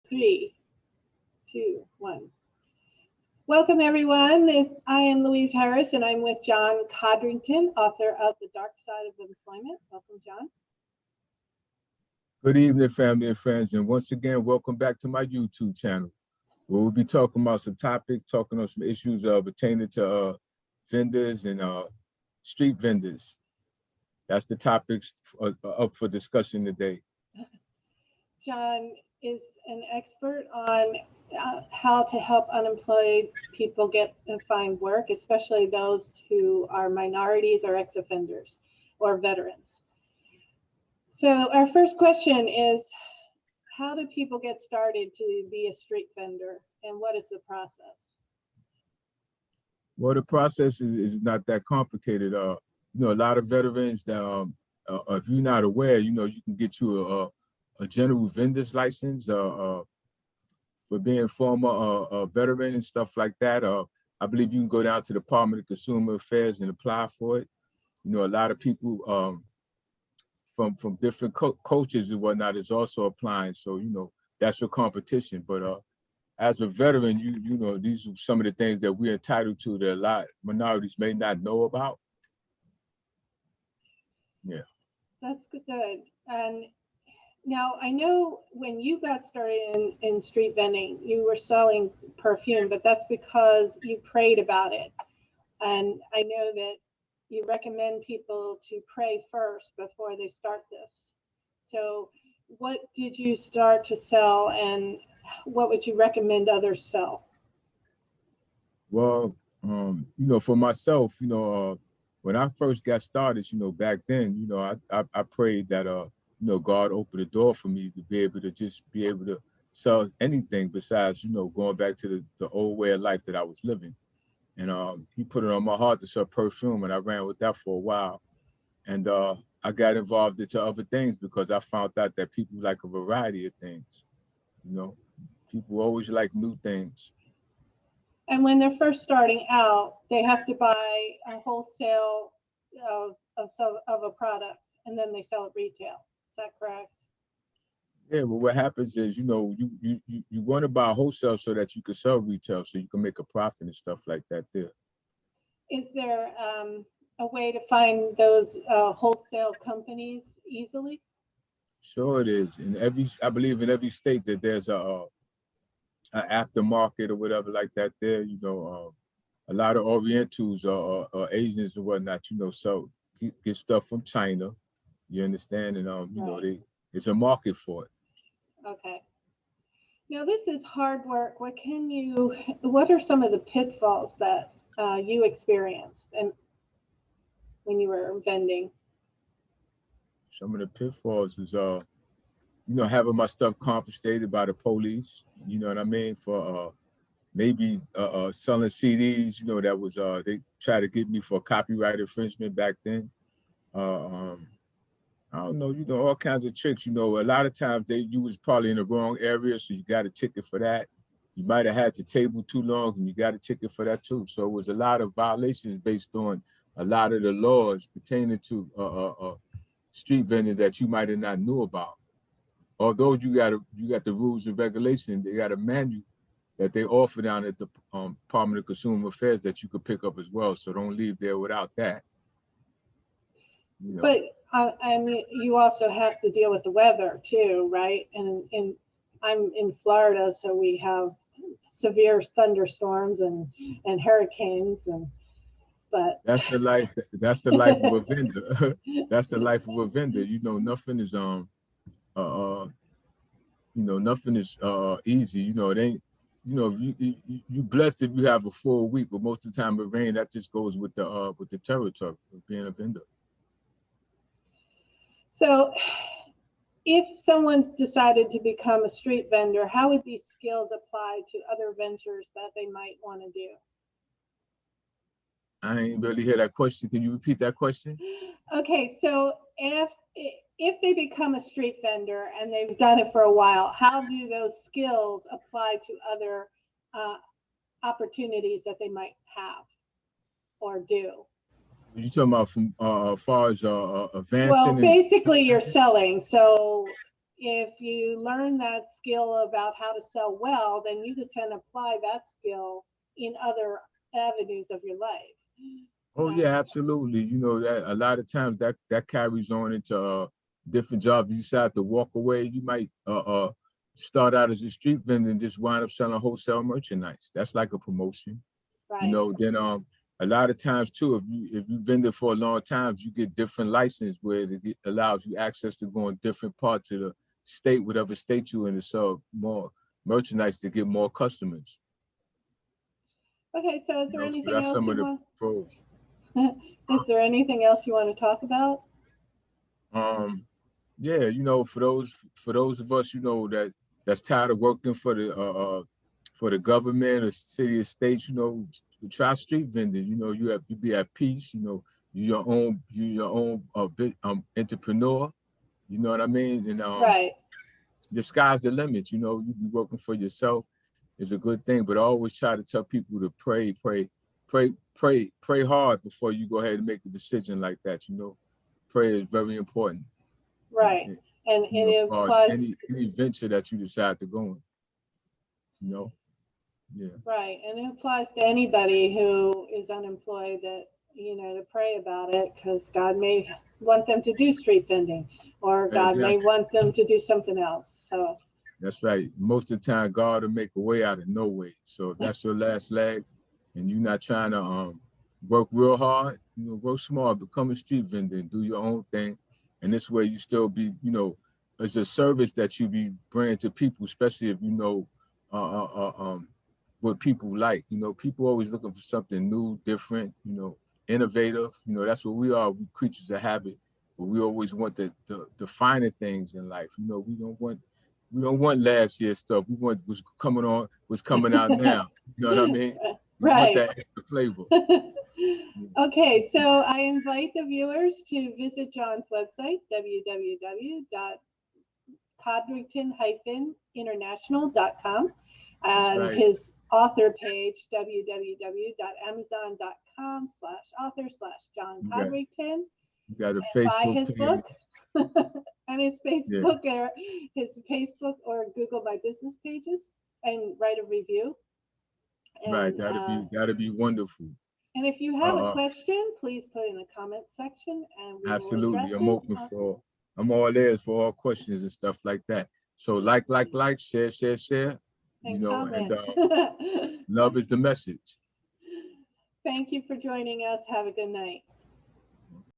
3, 2, 1. Welcome, everyone. I am Louise Harris, and I'm with John Codrington, author of The Darkside of Employment. Welcome, John. Good evening, family and friends, and once again, welcome back to my YouTube channel, where we'll be talking about some topics, talking on some issues pertaining to vendors and street vendors. That's the topics up for discussion today. John is an expert on how to help unemployed people find work, especially those who are minorities or ex-offenders or veterans. So our first question is, how do people get started to be a street vendor, and what is the process? Well, the process is not that complicated. A lot of veterans that, if you're not aware, you can get you a general vendor's license for being a former veteran and stuff like that. I believe you can go down to the Department of Consumer Affairs and apply for it. A lot of people from different cultures and whatnot is also applying. So, that's your competition. But as a veteran, these are some of the things that we're entitled to that a lot of minorities may not know about. Yeah. That's good. And now I know when you got started in street vending, you were selling perfume, but that's because you prayed about it. And I know that you recommend people to pray first before they start this. So what did you start to sell, and what would you recommend others sell? Well, for myself, when I first got started, back then, I prayed that, God opened the door for me to be able to sell anything besides, going back to the old way of life that I was living. And he put it on my heart to sell perfume, and I ran with that for a while. And I got involved into other things because I found out that people like a variety of things. People always like new things. And when they're first starting out, they have to buy a wholesale of a product, and then they sell it retail. Is that correct? Yeah, well, what happens is, you want to buy wholesale so that you can sell retail, so you can make a profit and stuff like that there. Is there a way to find those wholesale companies easily? Sure it is. I believe in every state that there's a aftermarket or whatever like that there. A lot of Orientals or Asians and whatnot, so get stuff from China. You understand? And right. It's a market for it. Okay. Now this is hard work. What are some of the pitfalls that you experienced and when you were vending? Some of the pitfalls was having my stuff confiscated by the police, you know what I mean, for maybe selling CDs, that was they tried to get me for copyright infringement back then. I don't know, all kinds of tricks. A lot of times you was probably in the wrong area, so you got a ticket for that. You might have had the table too long, and you got a ticket for that too. So it was a lot of violations based on a lot of the laws pertaining to street vending that you might have not knew about. Although you got the rules and regulations, they got a manual that they offer down at the Department of Consumer Affairs that you could pick up as well. So don't leave there without that. But I mean, you also have to deal with the weather too, right? And I'm in Florida, so we have severe thunderstorms and hurricanes, but that's the life. That's the life of a vendor. That's the life of a vendor. Nothing is nothing is easy. It ain't. You blessed if you have a full week, but most of the time it rain. That just goes with the territory of being a vendor. So if someone decided to become a street vendor, how would these skills apply to other ventures that they might want to do? I ain't really hear that question. Can you repeat that question? Okay, so if they become a street vendor and they've done it for a while, how do those skills apply to other opportunities that they might have or do? You talking about from as far as advancing? Well, basically you're selling. So if you learn that skill about how to sell well, then you can apply that skill in other avenues of your life. Oh yeah, absolutely. You know that a lot of times that carries on into different jobs. You decide to walk away. You might start out as a street vendor and just wind up selling wholesale merchandise. That's like a promotion. You Right. know, then a lot of times too, if you vendor for a long time, you get different license where it allows you access to go in different parts of the state, whatever state you're in, to sell more merchandise to get more customers. Okay, so is You there know, so anything that's else some of you the want? pros. Is there anything else you want to talk about? Um, yeah, you know, for those of us, you know, that's tired of working for the government or city or state, you know, try street vending. You know, you be at peace. You know, you your own bit entrepreneur. You know what I mean? And Right. the sky's the limit. You know, you be working for yourself is a good thing, but I always try to tell people to pray hard before you go ahead and make a decision like that. You know, prayer is very important. Right. And You know, it as far as implies, any venture that you decide to go in, you know, yeah, right. And it applies to anybody who is unemployed that, to pray about it because God may want them to do street vending or God may exactly. want them to do something else. So, That's right. Most of the time, God will make a way out of no way. So if that's your last leg, and you're not trying to work real hard, you know, work smart, become a street vendor, and do your own thing, and this way you still be, you know, it's a service that you be bringing to people, especially if you know uh, uh, uh, um, what people like. You know, people always looking for something new, different, you know, innovative. You know, that's what we are. We creatures of habit, but we always want the finer things in life. You know, we don't want last year's stuff. We want what's coming out now. You know what I mean? We want right. that extra flavor. Okay, so I invite the viewers to visit John's website, www.codrington-international.com, That's and right. his author page, www.amazon.com/author/John You got Codrington. you got a Buy Facebook his page. book and his Yeah, Facebook or Google My Business pages and write a review. right. And That'd be wonderful. and if you have a Uh, question, please put it in the comment section and we will absolutely. address I'm it. open for. I'm all ears for all questions and stuff like that. So like, share. You And know, and comment. love is the message. Thank you for joining us. Have a good night.